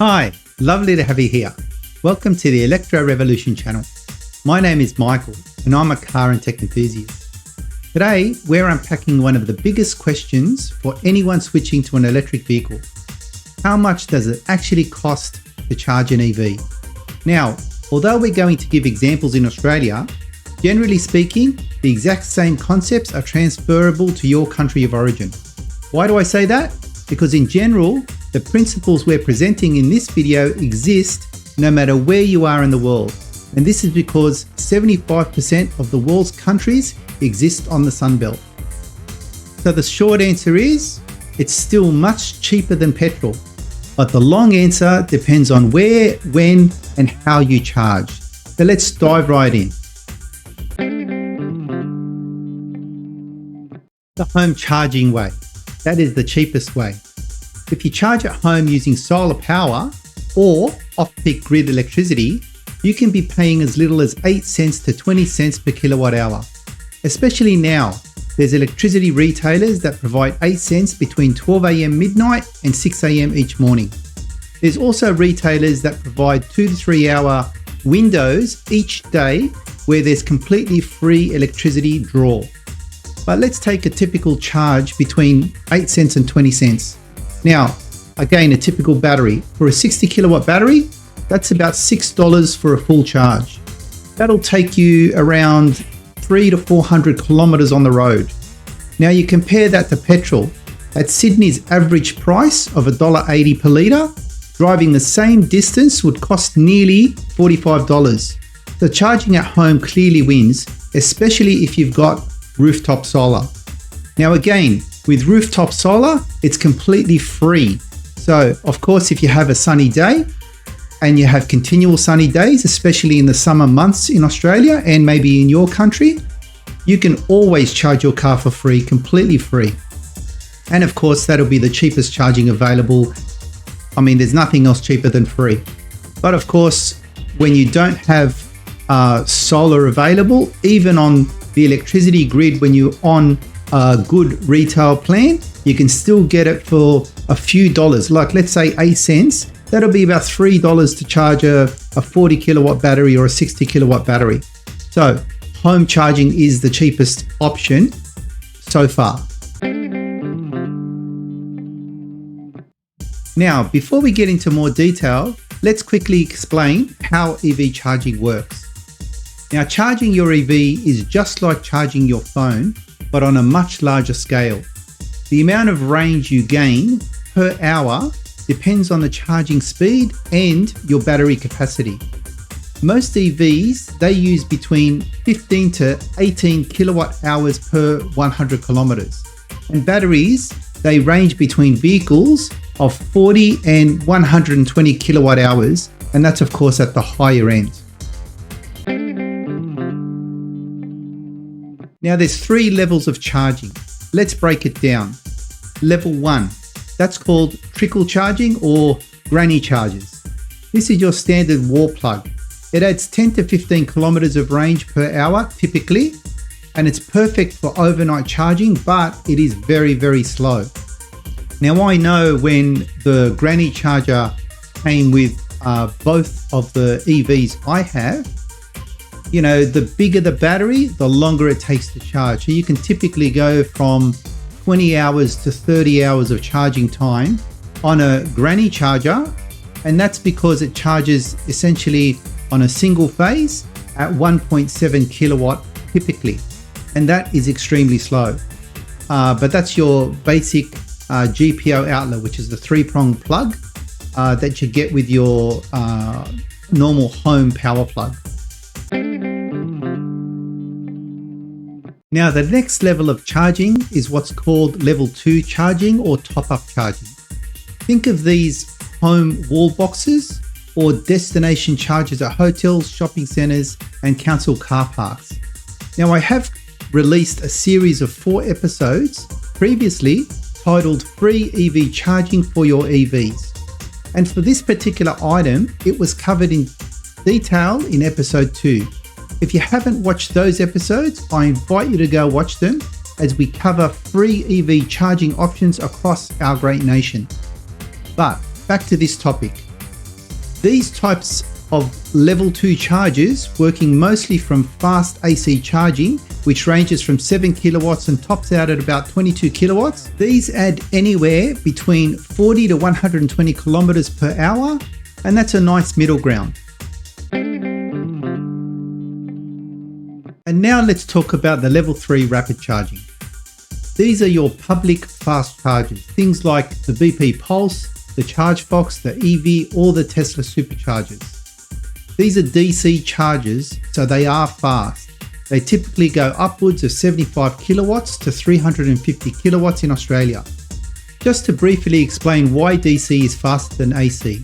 Hi, lovely to have you here. Welcome to the Electro Revolution channel. My name is Michael and I'm a car and tech enthusiast. Today, we're unpacking one of the biggest questions for anyone switching to an electric vehicle. How much does it actually cost to charge an EV? Now, although we're going to give examples in Australia, generally speaking, the exact same concepts are transferable to your country of origin. Why do I say that? Because in general, the principles we're presenting in this video exist no matter where you are in the world. And this is because 75% of the world's countries exist on the Sunbelt. So the short answer is, it's still much cheaper than petrol. But the long answer depends on where, when, and how you charge. So let's dive right in. The home charging way. That is the cheapest way. If you charge at home using solar power or off-peak grid electricity, you can be paying as little as 8 cents to 20 cents per kilowatt hour. Especially now, there's electricity retailers that provide 8 cents between 12 AM midnight and 6 AM each morning. There's also retailers that provide 2 to 3 hour windows each day where there's completely free electricity draw. But let's take a typical charge between 8 cents and 20 cents. Now, again, a typical battery. For a 60 kilowatt battery, that's about $6 for a full charge. That'll take you around 300 to 400 kilometers on the road. Now you compare that to petrol. At Sydney's average price of $1.80 per litre, driving the same distance would cost nearly $45. So charging at home clearly wins, especially if you've got rooftop solar. Now again, with rooftop solar, it's completely free. So of course, if you have a sunny day and you have continual sunny days, especially in the summer months in Australia and maybe in your country, you can always charge your car for free, completely free. And of course, that'll be the cheapest charging available. I mean, there's nothing else cheaper than free. But of course, when you don't have solar available, even on the electricity grid, when you're on a good retail plan, you can still get it for a few dollars, like let's say 8 cents. That'll be about $3 to charge a 40 kilowatt battery or a 60 kilowatt battery. So home charging is the cheapest option so far. Now, before we get into more detail, let's quickly explain how EV charging works. Now, charging your EV is just like charging your phone, but on a much larger scale. The amount of range you gain per hour depends on the charging speed and your battery capacity. Most EVs, they use between 15 to 18 kilowatt hours per 100 kilometers. And batteries, they range between vehicles of 40 and 120 kilowatt hours. And that's of course at the higher end. Now there's 3 levels of charging. Let's break it down. Level 1, that's called trickle charging or granny chargers. This is your standard wall plug. It adds 10 to 15 kilometers of range per hour typically, and it's perfect for overnight charging, but it is very, very slow. Now I know when the granny charger came with both of the EVs I have, you know, the bigger the battery, the longer it takes to charge. So you can typically go from 20 hours to 30 hours of charging time on a granny charger. And that's because it charges essentially on a single phase at 1.7 kilowatt typically. And that is extremely slow. But that's your basic GPO outlet, which is the 3-prong plug that you get with your normal home power plug. Now the next level of charging is what's called level 2 charging or top-up charging. Think of these home wall boxes or destination chargers at hotels, shopping centres and council car parks. Now I have released a series of 4 episodes previously titled Free EV Charging for Your EVs. And for this particular item, it was covered in detail in episode 2. If you haven't watched those episodes, I invite you to go watch them as we cover free EV charging options across our great nation. But back to this topic. These types of level 2 chargers, working mostly from fast AC charging, which ranges from 7 kilowatts and tops out at about 22 kilowatts. These add anywhere between 40 to 120 kilometers per hour, and that's a nice middle ground. And now let's talk about the level 3 rapid charging. These are your public fast chargers, things like the BP Pulse, the Chargefox, the EV, or the Tesla Superchargers. These are DC chargers, so they are fast. They typically go upwards of 75 kilowatts to 350 kilowatts in Australia. Just to briefly explain why DC is faster than AC.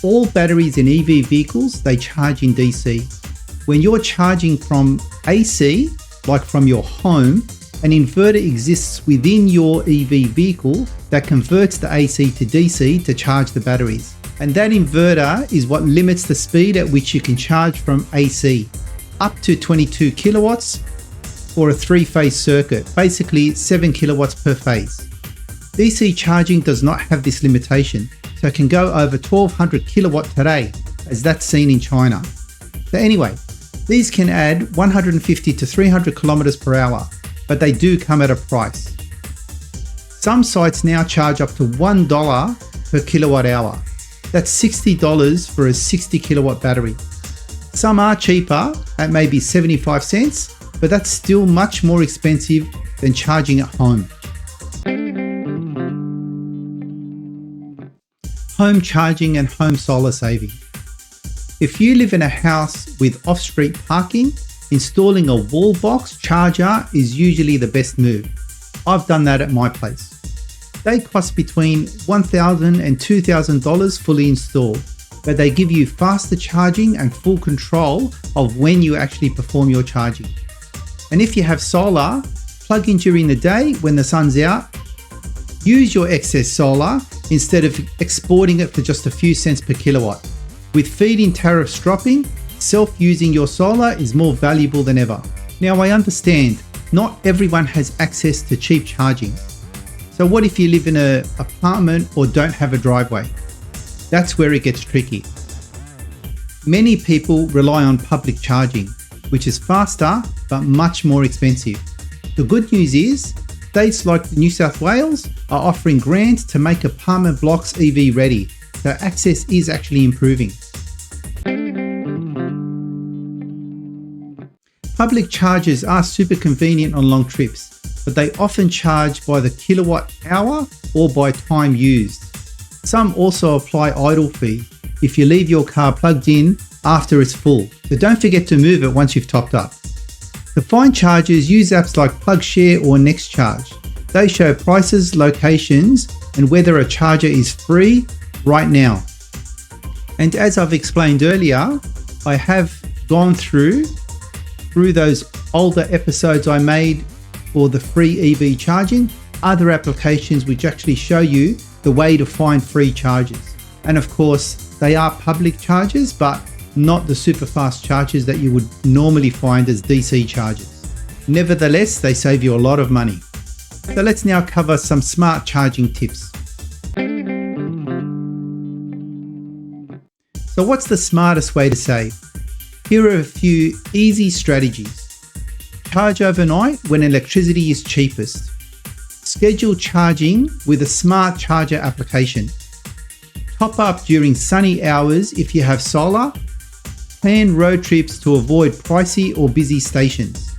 All batteries in EV vehicles, they charge in DC. When you're charging from AC, like from your home, an inverter exists within your EV vehicle that converts the AC to DC to charge the batteries. And that inverter is what limits the speed at which you can charge from AC, up to 22 kilowatts for a 3-phase circuit, basically 7 kilowatts per phase. DC charging does not have this limitation, so it can go over 1200 kilowatt today, as that's seen in China. So anyway, these can add 150 to 300 kilometers per hour, but they do come at a price. Some sites now charge up to $1 per kilowatt hour. That's $60 for a 60 kilowatt battery. Some are cheaper at maybe 75 cents, but that's still much more expensive than charging at home. Home charging and home solar saving. If you live in a house with off-street parking, installing a wall box charger is usually the best move. I've done that at my place. They cost between $1,000 and $2,000 fully installed, but they give you faster charging and full control of when you actually perform your charging. And if you have solar, plug in during the day when the sun's out. Use your excess solar instead of exporting it for just a few cents per kilowatt. With feed-in tariffs dropping, self-using your solar is more valuable than ever. Now I understand, not everyone has access to cheap charging. So what if you live in an apartment or don't have a driveway? That's where it gets tricky. Many people rely on public charging, which is faster but much more expensive. The good news is, states like New South Wales are offering grants to make apartment blocks EV ready, so access is actually improving. Public chargers are super convenient on long trips, but they often charge by the kilowatt hour or by time used. Some also apply idle fee if you leave your car plugged in after it's full, so don't forget to move it once you've topped up. To find chargers, use apps like PlugShare or NextCharge. They show prices, locations, and whether a charger is free right now. And as I've explained earlier, I have gone through those older episodes I made for the free EV charging, other applications which actually show you the way to find free chargers. And of course, they are public chargers, but not the super fast chargers that you would normally find as DC chargers. Nevertheless, they save you a lot of money. So let's now cover some smart charging tips. So what's the smartest way to save? Here are a few easy strategies. Charge overnight when electricity is cheapest. Schedule charging with a smart charger application. Top up during sunny hours if you have solar. Plan road trips to avoid pricey or busy stations.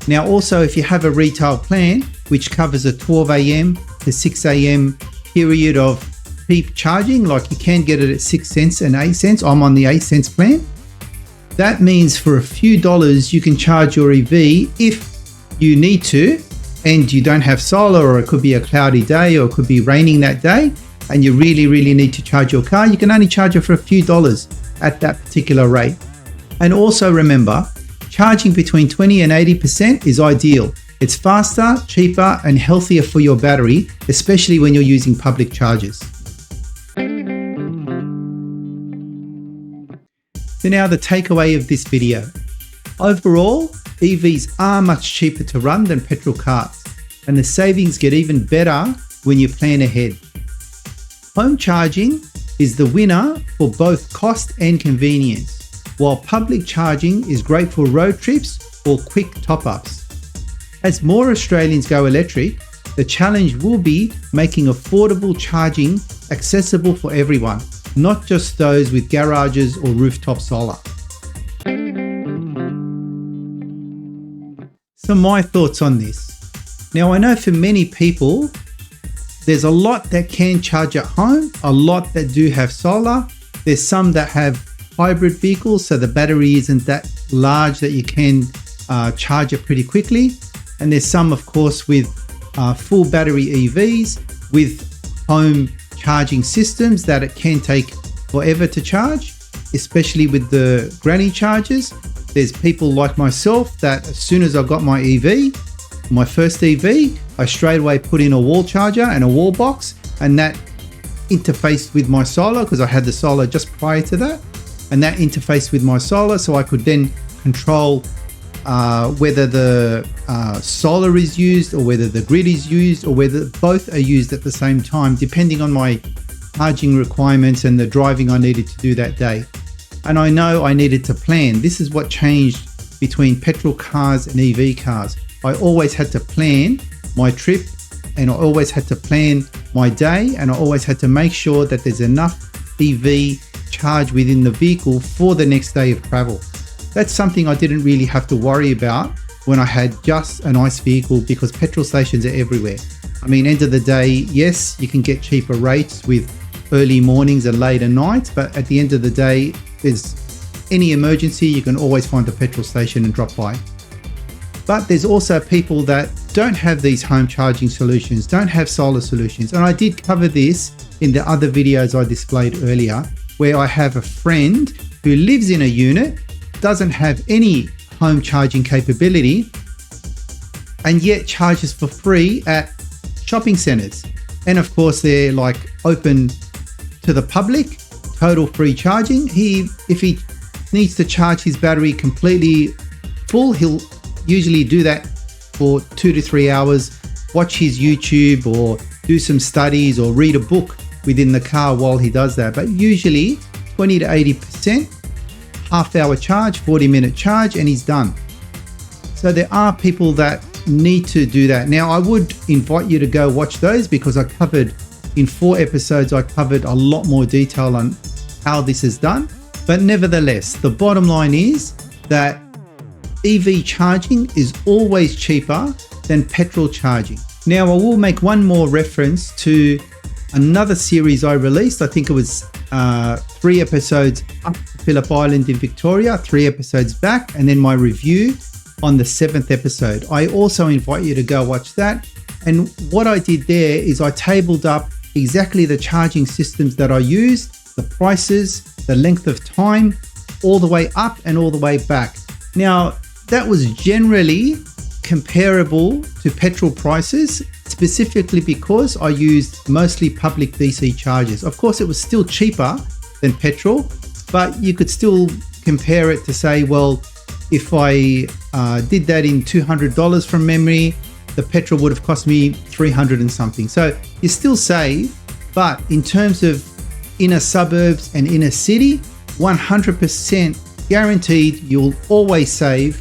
Now also, if you have a retail plan which covers a 12 AM to 6 AM period of peak charging, like you can get it at 6 cents and 8 cents, I'm on the 8 cents plan. That means for a few dollars you can charge your EV if you need to and you don't have solar, or it could be a cloudy day, or it could be raining that day and you really need to charge your car. You can only charge it for a few dollars at that particular rate. And also remember, charging between 20 and 80% is ideal. It's faster, cheaper and healthier for your battery, especially when you're using public chargers. So now the takeaway of this video. Overall, EVs are much cheaper to run than petrol cars, and the savings get even better when you plan ahead. Home charging is the winner for both cost and convenience, while public charging is great for road trips or quick top-ups. As more Australians go electric, the challenge will be making affordable charging accessible for everyone, not just those with garages or rooftop solar. So my thoughts on this. Now I know for many people, there's a lot that can charge at home, a lot that do have solar. There's some that have hybrid vehicles, so the battery isn't that large that you can charge it pretty quickly. And there's some, of course, with full battery EVs with home charging systems that it can take forever to charge, especially with the granny chargers. There's people like myself that as soon as I got my EV, my first EV, I straight away put in a wall charger and a wall box, and that interfaced with my solar because I had the solar just prior to that, and that interfaced with my solar, so I could then control whether the solar is used or whether the grid is used or whether both are used at the same time, depending on my charging requirements and the driving I needed to do that day. And I know I needed to plan. This is what changed between petrol cars and EV cars. I always had to plan my trip, and I always had to plan my day, and I always had to make sure that there's enough EV charge within the vehicle for the next day of travel. That's something I didn't really have to worry about when I had just an ICE vehicle, because petrol stations are everywhere. I mean, end of the day, yes, you can get cheaper rates with early mornings and later nights, but at the end of the day, if there's any emergency, you can always find a petrol station and drop by. But there's also people that don't have these home charging solutions, don't have solar solutions. And I did cover this in the other videos I displayed earlier, where I have a friend who lives in a unit, doesn't have any home charging capability, and yet charges for free at shopping centers. And of course, they're like open to the public, total free charging. If he needs to charge his battery completely full, he'll usually do that for 2 to 3 hours, watch his YouTube or do some studies or read a book within the car while he does that. But usually 20 to 80%, half-hour charge, 40-minute charge, and he's done. So there are people that need to do that. Now, I would invite you to go watch those, because I covered in 4 episodes, I covered a lot more detail on how this is done. But nevertheless, the bottom line is that EV charging is always cheaper than petrol charging. Now, I will make one more reference to another series I released. I think it was 3 episodes up to Phillip Island in Victoria, 3 episodes back, and then my review on the 7th episode. I also invite you to go watch that. And what I did there is I tabled up exactly the charging systems that I used, the prices, the length of time, all the way up and all the way back. Now, that was generally comparable to petrol prices, specifically because I used mostly public DC chargers. Of course, it was still cheaper than petrol, but you could still compare it to say, well, if I did that in $200 from memory, the petrol would have cost me 300 and something. So you still save, but in terms of inner suburbs and inner city, 100% guaranteed you'll always save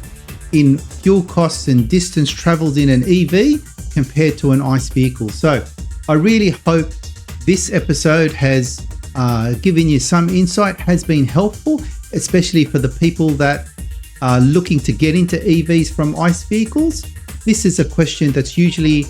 in fuel costs and distance traveled in an EV compared to an ICE vehicle. So I really hope this episode has given you some insight, has been helpful, especially for the people that are looking to get into EVs from ICE vehicles. This is a question that's usually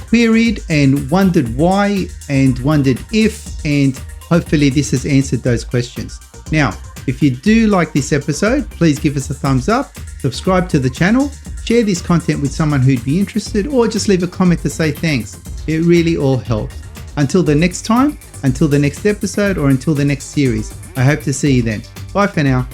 queried and wondered why and wondered if, and hopefully this has answered those questions. Now, if you do like this episode, please give us a thumbs up, subscribe to the channel, share this content with someone who'd be interested, or just leave a comment to say thanks. It really all helps. Until the next time, until the next episode, or until the next series, I hope to see you then. Bye for now.